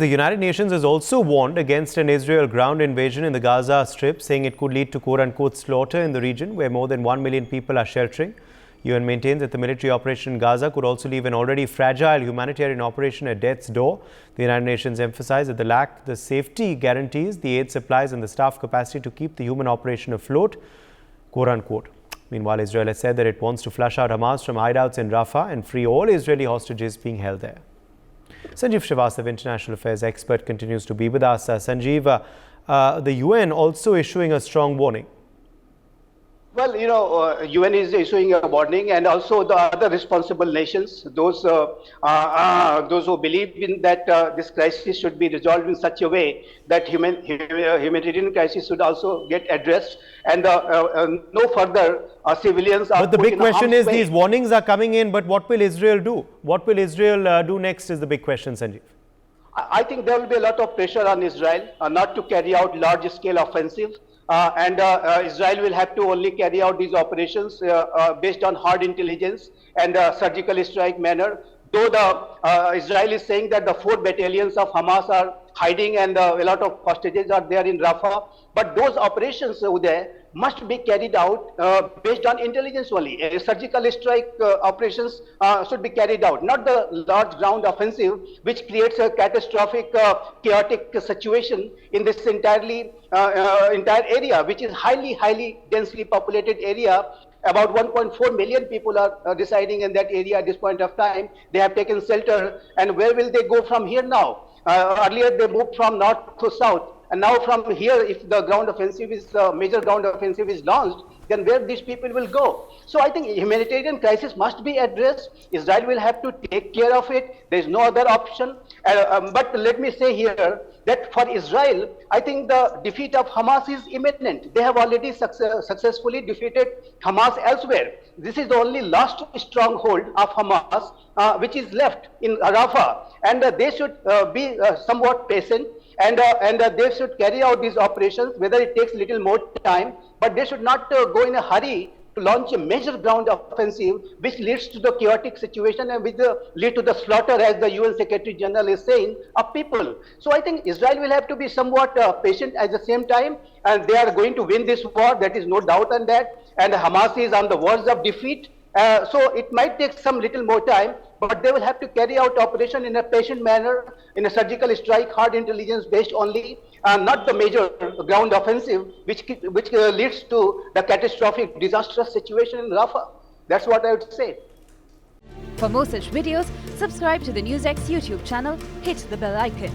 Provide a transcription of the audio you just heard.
The United Nations has also warned against an Israel ground invasion in the Gaza Strip, saying it could lead to quote-unquote slaughter in the region where more than 1 million people are sheltering. UN maintains that the military operation in Gaza could also leave an already fragile humanitarian operation at death's door. The United Nations emphasized that the safety guarantees, the aid supplies and the staff capacity to keep the human operation afloat, quote-unquote. Meanwhile, Israel has said that it wants to flush out Hamas from hideouts in Rafah and free all Israeli hostages being held there. Sanjeev Srivastava, international affairs expert, continues to be with us. Sanjeev, the UN also issuing a strong warning. Well, UN is issuing a warning, and also the other responsible nations, those who believe in that this crisis should be resolved in such a way that humanitarian crisis should also get addressed, and no further civilians are. But the big question is, these warnings are coming in, but what will Israel do? What will Israel do next is the big question, Sanjeev. I think there will be a lot of pressure on Israel not to carry out large-scale offensive. Israel will have to only carry out these operations based on hard intelligence and surgical strike manner. Though Israel is saying that the 4 battalions of Hamas are hiding and a lot of hostages are there in Rafah, but those operations there must be carried out based on intelligence only. Surgical strike operations should be carried out, not the large ground offensive, which creates a catastrophic, chaotic situation in this entire area, which is highly densely populated area. About 1.4 million people are residing in that area at this point of time. They have taken shelter, and where will they go from here now? Earlier they moved from north to south, and now from here, if the ground offensive is major ground offensive is launched, then where these people will go? So I think humanitarian crisis must be addressed. Israel will have to take care of it. There is no other option. But let me say here that for Israel, I think the defeat of Hamas is imminent. They have already successfully defeated Hamas elsewhere. This is the only last stronghold of Hamas which is left in Rafah, and they should be somewhat patient. And they should carry out these operations, whether it takes little more time, but they should not go in a hurry to launch a major ground offensive, which leads to the chaotic situation and which lead to the slaughter, as the UN Secretary General is saying, of people. So I think Israel will have to be somewhat patient at the same time, and they are going to win this war. There is no doubt on that. And Hamas is on the verge of defeat. So it might take some little more time, but they will have to carry out operation in a patient manner, in a surgical strike, hard intelligence based only, not the major ground offensive, which leads to the catastrophic, disastrous situation in Rafah. That's what I would say. For more such videos, subscribe to the NewsX YouTube channel, hit the bell icon.